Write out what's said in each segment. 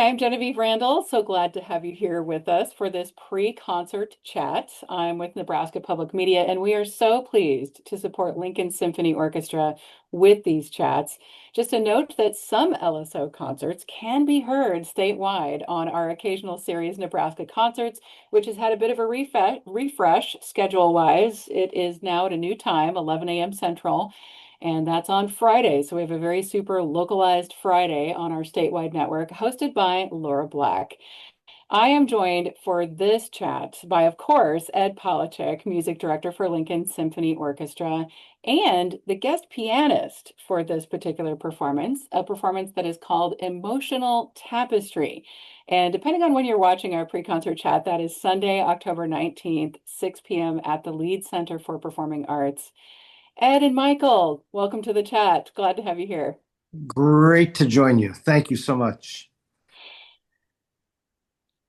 I'm Genevieve Randall. So glad to have you here with us for this pre-concert chat. I'm with Nebraska Public Media, and we are so pleased to support Lincoln Symphony Orchestra with these chats. Just a note that some LSO concerts can be heard statewide on our occasional series, Nebraska Concerts, which has had a bit of a refresh schedule-wise. It is now at a new time, 11 a.m. Central. And that's on Friday. So we have a very super localized Friday on our statewide network, hosted by Laura Black. I am joined for this chat by, of course, Ed Polachek, music director for Lincoln Symphony Orchestra, and the guest pianist for this particular performance, a performance that is called Emotional Tapestry. And depending on when you're watching our pre-concert chat, that is Sunday, October 19th, 6 p.m. at the Lead Center for Performing Arts. Ed and Michael, welcome to the chat. Glad to have you here. Great to join you. Thank you so much.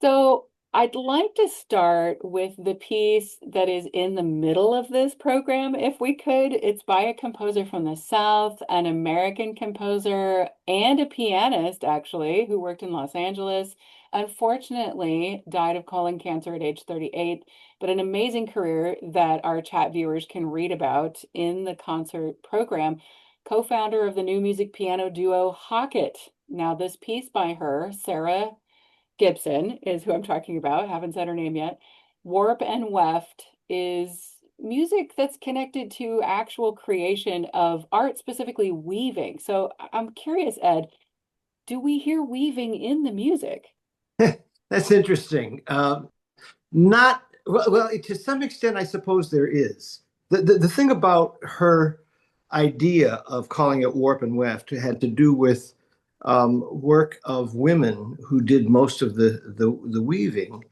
So I'd like to start with the piece that is in the middle of this program, if we could. It's by a composer from the South, an American composer and a pianist, actually, who worked in Los Angeles. Unfortunately, died of colon cancer at age 38, but an amazing career that our chat viewers can read about in the concert program. Co-founder of the new music piano duo Hocket. Now, this piece by her, Sarah Gibson is who I'm talking about. Haven't said her name yet. Warp and Weft is music that's connected to actual creation of art, specifically weaving. So I'm curious, Ed, do we hear weaving in the music? That's interesting. Not well, to some extent, I suppose there is. The thing about her idea of calling it warp and weft had to do with work of women who did most of the weaving.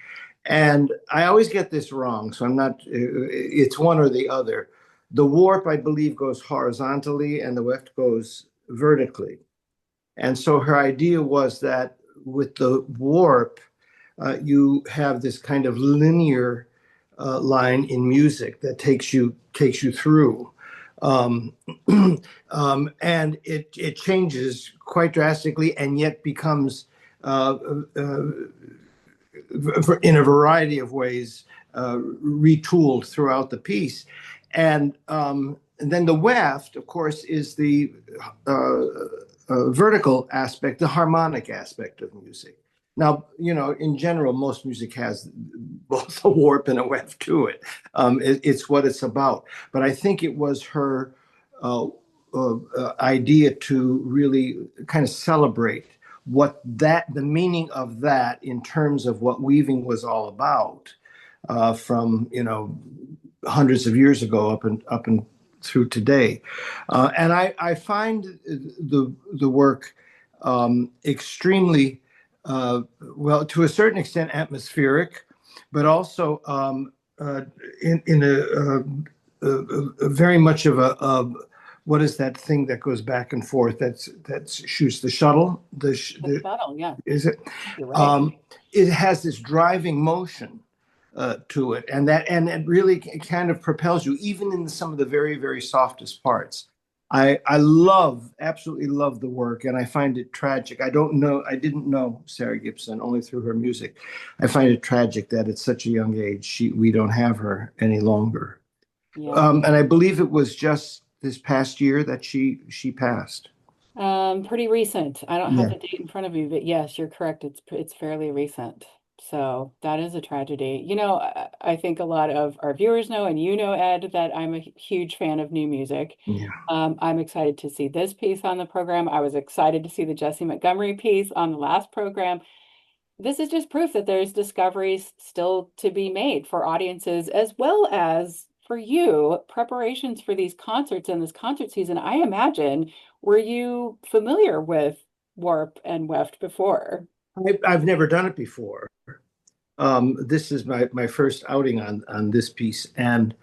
And I always get this wrong, so I'm not, it's one or the other. The warp, I believe, goes horizontally and the weft goes vertically. And so her idea was that with the warp, you have this kind of linear line in music that takes you through. Um, and it changes quite drastically and yet becomes in a variety of ways retooled throughout the piece. And then the weft, of course, is the vertical aspect, the harmonic aspect of music. Now, in general, most music has both a warp and a weft to it. It's what it's about. But I think it was her idea to really kind of celebrate the meaning of that in terms of what weaving was all about from, hundreds of years ago up and through today. And I find the work extremely well, to a certain extent, atmospheric, but also in a very much of a what is that thing that goes back and forth? That shoots the shuttle. The shuttle, yeah. Is it? You're right. It has this driving motion to it, and it really kind of propels you, even in some of the very, very softest parts. I absolutely love the work, and I find it tragic. I didn't know Sarah Gibson only through her music. I find it tragic that at such a young age, we don't have her any longer. Yeah. And I believe it was just this past year that she passed. Pretty recent. I don't have Yeah. the date in front of me, but yes, you're correct. It's fairly recent. So that is a tragedy. I think a lot of our viewers know, and Ed, that I'm a huge fan of new music. Yeah. I'm excited to see this piece on the program. I was excited to see the Jesse Montgomery piece on the last program. This is just proof that there's discoveries still to be made for audiences as well as for you, preparations for these concerts and this concert season. I imagine, were you familiar with Warp and Weft before? I've never done it before. This is my first outing on this piece, and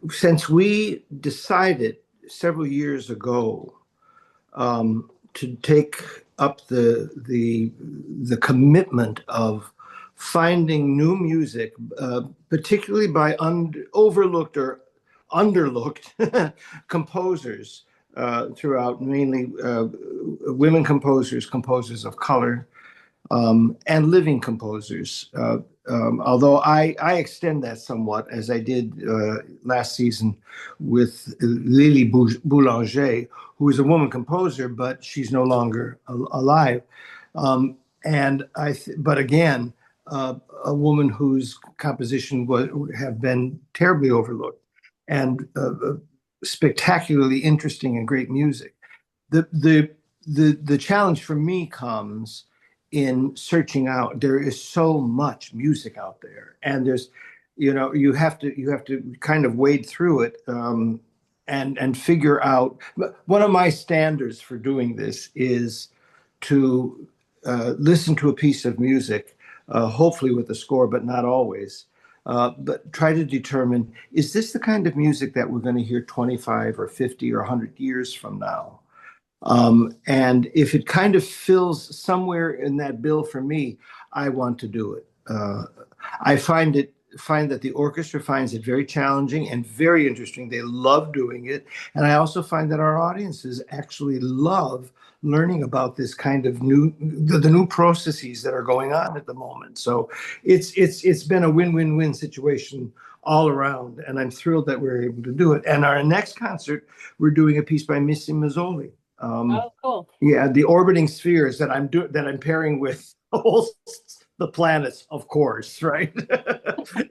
since we decided several years ago to take up the commitment of finding new music, particularly by overlooked or underlooked composers throughout, mainly women composers, composers of color, and living composers. Although I extend that somewhat, as I did last season with Lily Boulanger, who is a woman composer, but she's no longer alive. But again, a woman whose composition would have been terribly overlooked and spectacularly interesting and great music. The the the challenge for me comes in searching out. There is so much music out there, and there's, you have to kind of wade through it, and figure out. One of my standards for doing this is to listen to a piece of music, hopefully with a score, but not always. But try to determine, is this the kind of music that we're going to hear 25 or 50 or 100 years from now? And if it kind of fills somewhere in that bill for me, I want to do it. I find that the orchestra finds it very challenging and very interesting. They love doing it, and I also find that our audiences actually love learning about this kind of the new processes that are going on at the moment. So it's been a win-win-win situation all around, and I'm thrilled that we're able to do it. And our next concert, we're doing a piece by Missy Mazzoli. Oh, cool. Yeah, the orbiting spheres that I'm pairing with all the planets, of course, right?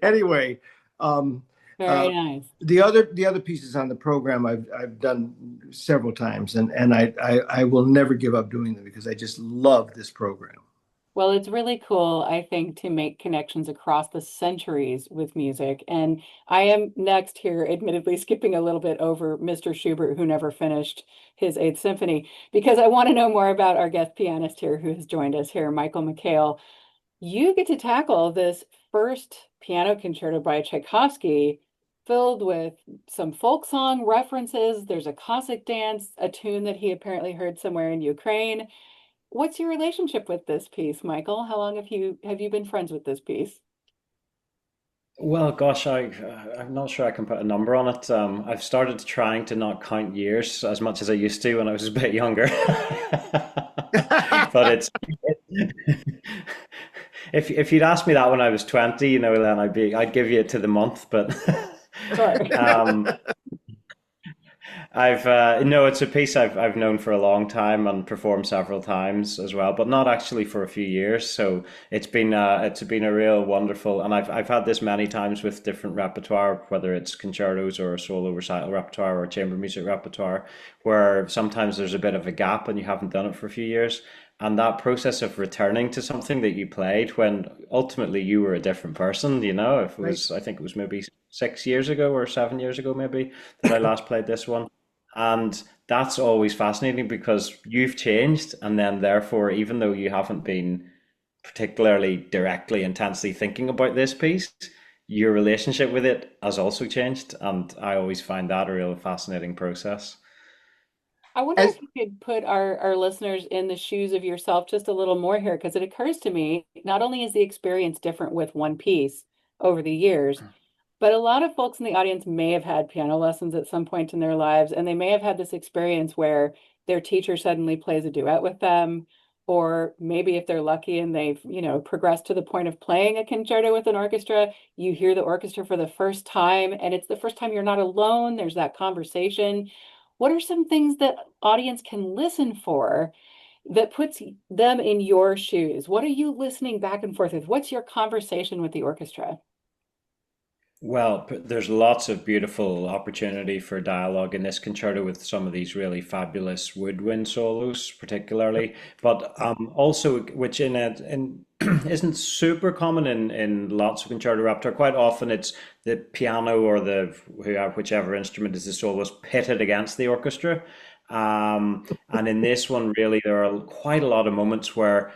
Anyway, um, Very uh, nice. the other pieces on the program I've done several times, and I will never give up doing them because I just love this program. Well, it's really cool, I think, to make connections across the centuries with music. And I am next here, admittedly skipping a little bit over Mr. Schubert, who never finished his Eighth Symphony, because I want to know more about our guest pianist here who has joined us here, Michael McHale. You get to tackle this first piano concerto by Tchaikovsky, filled with some folk song references. There's a Cossack dance, a tune that he apparently heard somewhere in Ukraine. What's your relationship with this piece, Michael? How long have you been friends with this piece? Well, gosh, I'm not sure I can put a number on it. I've started trying to not count years as much as I used to when I was a bit younger. But it's if you'd asked me that when I was 20, then I'd give you to the month. But Sure. um, I've no, it's a piece I've known for a long time and performed several times as well, but not actually for a few years. So it's been a real wonderful, and I've had this many times with different repertoire, whether it's concertos or solo recital repertoire or chamber music repertoire, where sometimes there's a bit of a gap and you haven't done it for a few years. And that process of returning to something that you played when ultimately you were a different person, if it Right. was, I think it was maybe 6 years ago or 7 years ago, maybe, that I last played this one. And that's always fascinating because you've changed, and then therefore, even though you haven't been particularly directly, intensely thinking about this piece, your relationship with it has also changed. And I always find that a real fascinating process. I wonder if As you could put our listeners in the shoes of yourself just a little more here, because it occurs to me, not only is the experience different with one piece over the years, but a lot of folks in the audience may have had piano lessons at some point in their lives, and they may have had this experience where their teacher suddenly plays a duet with them, or maybe if they're lucky and they've, progressed to the point of playing a concerto with an orchestra, you hear the orchestra for the first time, and it's the first time you're not alone. There's that conversation. What are some things that audience can listen for that puts them in your shoes? What are you listening back and forth with? What's your conversation with the orchestra? Well, there's lots of beautiful opportunity for dialogue in this concerto with some of these really fabulous woodwind solos, particularly, but also which in isn't super common in lots of concerto repertoire. Quite often, it's the piano or whichever instrument is the soloist pitted against the orchestra, and in this one, really, there are quite a lot of moments where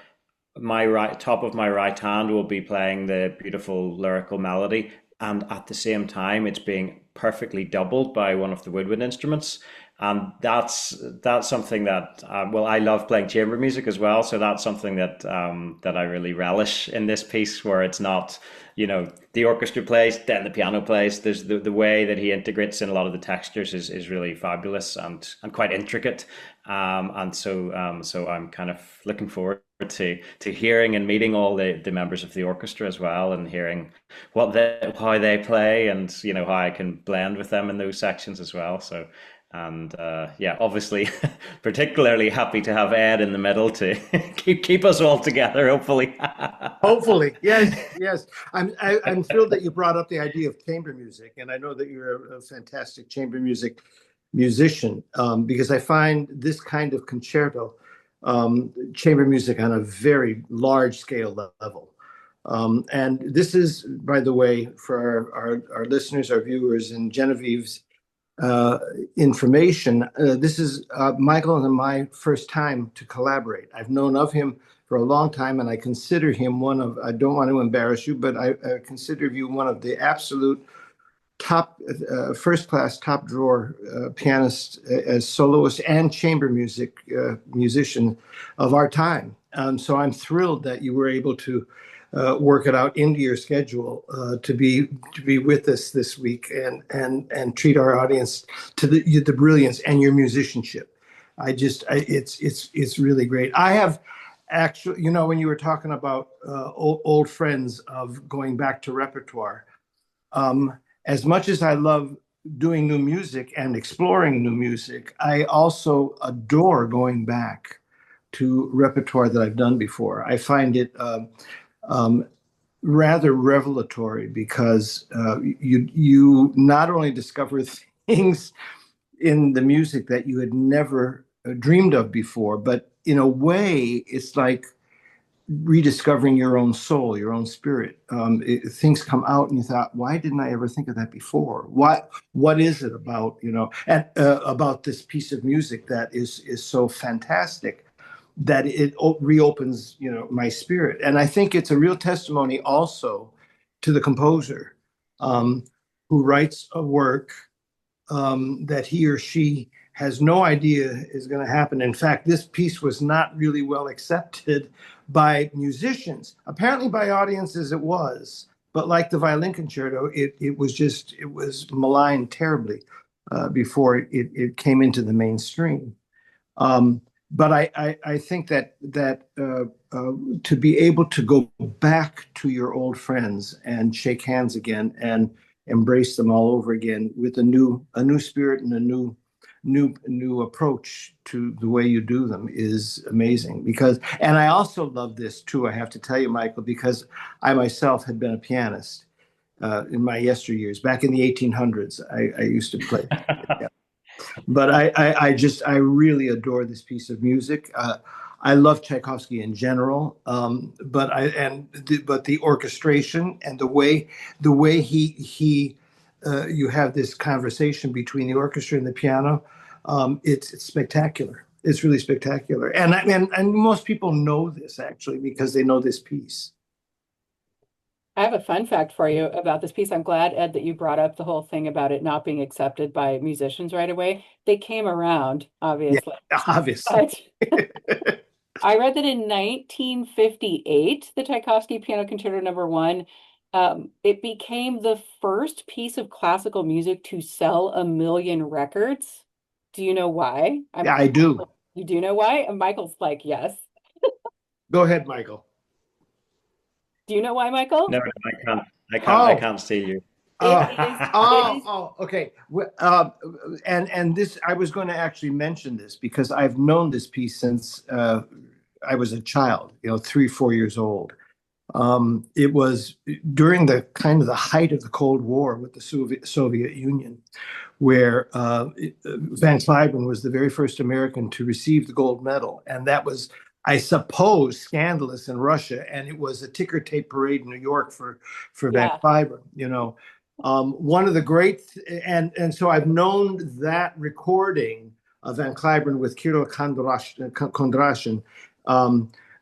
my right top of my right hand will be playing the beautiful lyrical melody, and at the same time it's being perfectly doubled by one of the woodwind instruments. And that's something that well, I love playing chamber music as well, so that's something that that I really relish in this piece, where it's not, the orchestra plays, then the piano plays. There's the way that he integrates in a lot of the textures is really fabulous and quite intricate. So I'm kind of looking forward to hearing and meeting all the members of the orchestra as well, and hearing how they play, and how I can blend with them in those sections as well. So, and yeah, obviously, particularly happy to have Ed in the middle to keep us all together, hopefully. Hopefully, yes, yes. I'm thrilled that you brought up the idea of chamber music, and I know that you're a fantastic chamber music musician, because I find this kind of concerto, chamber music on a very large scale level. And this is, by the way, for our listeners, our viewers, and Genevieve's uh, information. This is Michael and my first time to collaborate. I've known of him for a long time, and I consider him one of, I don't want to embarrass you, but I consider you one of the absolute top, first class, top drawer pianists as soloist and chamber music musician of our time. So I'm thrilled that you were able to work it out into your schedule to be with us this week and treat our audience to the brilliance and your musicianship. It's really great. I have actually, when you were talking about old friends of going back to repertoire, as much as I love doing new music and exploring new music, I also adore going back to repertoire that I've done before. I find it um, rather revelatory because you not only discover things in the music that you had never dreamed of before, but in a way, it's like rediscovering your own soul, your own spirit. Things come out, and you thought, "Why didn't I ever think of that before? What is it about and about this piece of music that is so fantastic that it reopens my spirit?" And I think it's a real testimony also to the composer, um, who writes a work that he or she has no idea is going to happen. In fact, this piece was not really well accepted by musicians. Apparently, by audiences, it was. But like the violin concerto, it was maligned terribly before it came into the mainstream. But I think that to be able to go back to your old friends and shake hands again and embrace them all over again with a new spirit and a new approach to the way you do them is amazing. And I also love this too, I have to tell you, Michael, because I myself had been a pianist in my yesteryears. Back in the 1800s, I used to play. But I really adore this piece of music. I love Tchaikovsky in general, but the orchestration and the way he you have this conversation between the orchestra and the piano. It's spectacular. It's really spectacular, and most people know this actually because they know this piece. I have a fun fact for you about this piece. I'm glad, Ed, that you brought up the whole thing about it not being accepted by musicians right away. They came around, Yeah, obviously. obviously. But I read that in 1958, the Tchaikovsky Piano Concerto Number One, it became the first piece of classical music to sell 1 million records. Do you know why? Yeah, I do. You do know why? And Michael's like, yes. Go ahead, Michael. Do you know why, Michael? No, no, I can't. I Oh, can't see you. It oh, is, it oh, is, oh, okay. And this, I was going to actually mention this because I've known this piece since I was a child, 3, 4 years old. It was during the kind of the height of the Cold War with the Soviet Union, where Van Cliburn was the very first American to receive the gold medal. And that was, I suppose, scandalous in Russia. And it was a ticker tape parade in New York for Van yeah. Cliburn, one of the great, and so I've known that recording of Van Cliburn with Kirill Kondrashin.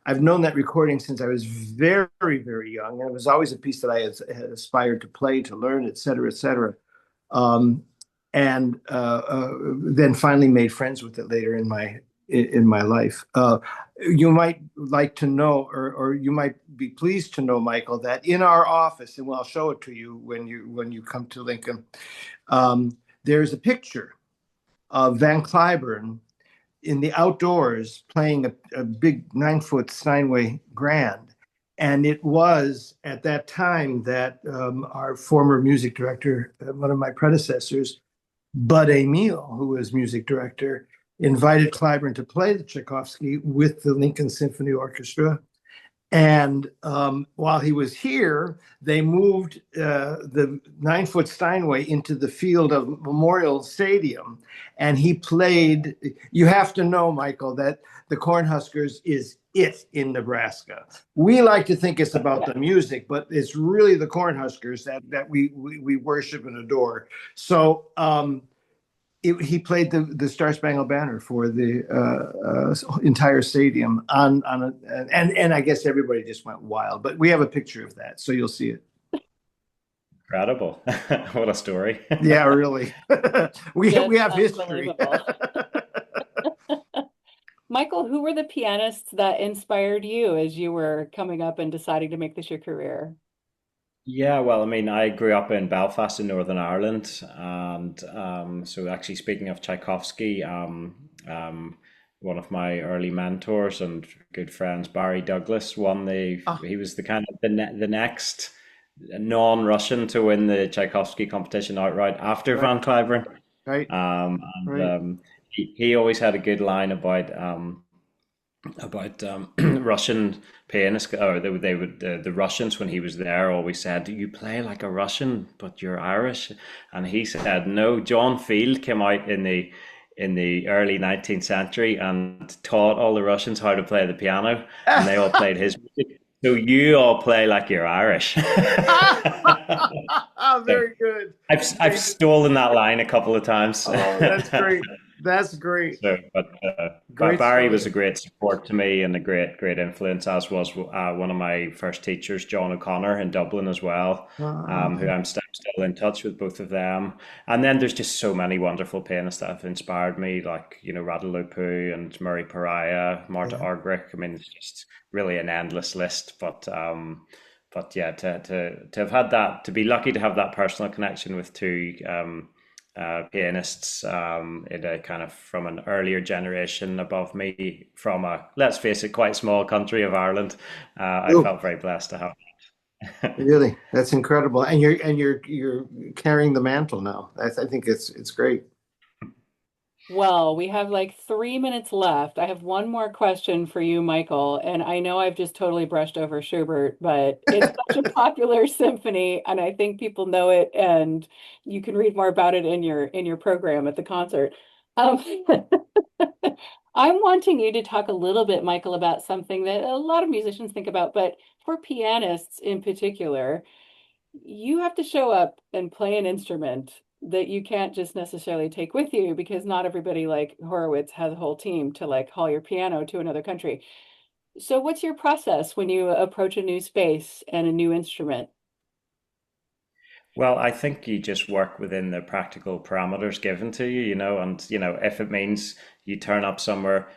I've known that recording since I was very, very young. And it was always a piece that I had aspired to play, to learn, et cetera, et cetera. Um, and then finally made friends with it later in my life. You might like to know, or you might be pleased to know, Michael, that in our office, and I'll show it to you when you come to Lincoln, there's a picture of Van Cliburn in the outdoors playing a big 9-foot Steinway grand. And it was at that time that our former music director, one of my predecessors, Bud Emil, who was music director, invited Cliburn to play the Tchaikovsky with the Lincoln Symphony Orchestra. And while he was here, they moved the 9-foot Steinway into the field of Memorial Stadium. And he played. You have to know, Michael, that the Cornhuskers is it in Nebraska. We like to think it's about the music, but it's really the Cornhuskers that we worship and adore. So he played the Star Spangled Banner for the entire stadium and I guess everybody just went wild. But we have a picture of that, so you'll see it. Incredible. What a story. Yeah, really. We Just have history. unbelievable. Michael, who were the pianists that inspired you as you were coming up and deciding to make this your career? Yeah, well, I mean, I grew up in Belfast in Northern Ireland, and so actually, speaking of Tchaikovsky, one of my early mentors and good friends, Barry Douglas, won the. Ah, He was the kind of the next non-Russian to win the Tchaikovsky competition outright after right, Van Cliburn. right, And right. he always had a good line about Russian pianists, or they would the Russians when he was there always said, "You play like a Russian, but you're Irish," and he said, "No." John Field came out in the early 19th century and taught all the Russians how to play the piano, and they all played his music. So you all play like you're Irish. So Very good. I've stolen that line a couple of times. Oh, that's great. That's great. So, but Great Barry was a story. great support to me and a great influence, as was one of my first teachers, John O'Connor in Dublin as well, who Uh, still in touch with both of them. And then there's just so many wonderful pianists that have inspired me, like Radulopou and Murray Pariah, Marta yeah. Argerich. I mean, it's just really an endless list. But yeah, to have had that, to be lucky to have that personal connection with two. Pianists in a kind of from an earlier generation above me from a, let's face it, quite small country of Ireland. I Oh, felt very blessed to have. really? That's incredible. And you're carrying the mantle now. I think it's great. Well, we have like 3 minutes left. I have one more question for you, Michael, and I know I've just totally brushed over Schubert, but it's such a popular symphony, and I think people know it, and you can read more about it in your program at the concert. Um, I'm wanting you to talk a little bit, Michael, about something that a lot of musicians think about, but for pianists in particular, you have to show up and play an instrument that you can't just necessarily take with you because not everybody like Horowitz has a whole team to like haul your piano to another country. So what's your process when you approach a new space and a new instrument? Well, I think you just work within the practical parameters given to you, and if it means you turn up somewhere,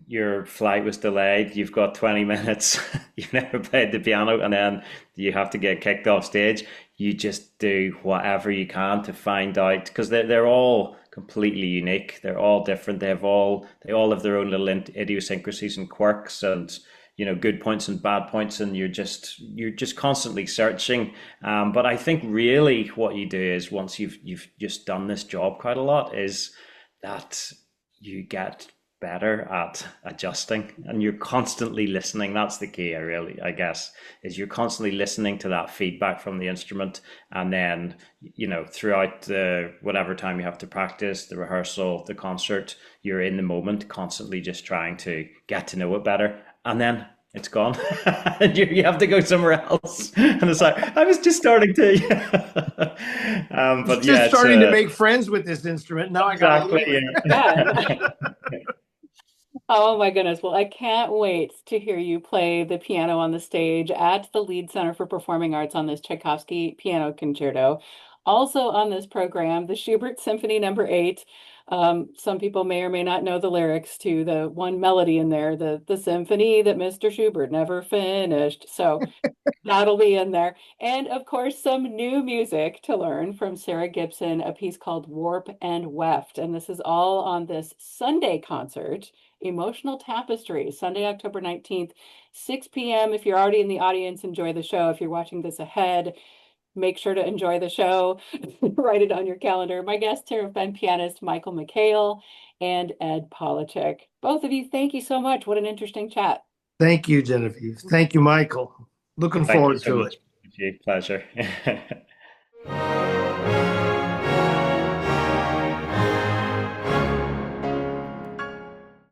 your flight was delayed, you've got 20 minutes, you've never played the piano, and then you have to get kicked off stage, you just do whatever you can to find out, because they're all completely unique. They're all different. They all have their own little idiosyncrasies and quirks, and good points and bad points, and you're just constantly searching. But I think really what you do is, once you've just done this job quite a lot, is that you get better at adjusting, and you're constantly listening. That's the key, I guess, is you're constantly listening to that feedback from the instrument, and then throughout the whatever time you have to practice, the rehearsal, the concert, you're in the moment, constantly just trying to get to know it better, and then it's gone. And you have to go somewhere else, and it's like, I was just starting to. But Just yeah, it's starting to make friends with this instrument. Now I gotta exactly, leave Yeah. yeah. Oh my goodness. Well, I can't wait to hear you play the piano on the stage at the Lead Center for Performing Arts on this Tchaikovsky piano concerto. Also on this program, the Schubert Symphony Number 8. Some people may or may not know the lyrics to the one melody in there, the symphony that Mr. Schubert never finished. So that'll be in there. And of course, some new music to learn from Sarah Gibson, a piece called Warp and Weft. And this is all on this Sunday concert, Emotional Tapestry, Sunday, October 19th, 6 p.m. If you're already in the audience, enjoy the show. If you're watching this ahead, make sure to enjoy the show. Write it on your calendar. My guests here have been pianist Michael McHale and Ed Polachek. Both of you, thank you so much. What an interesting chat. Thank you, Genevieve. Thank you, Michael. Looking Thank you forward so to much. it. Pleasure.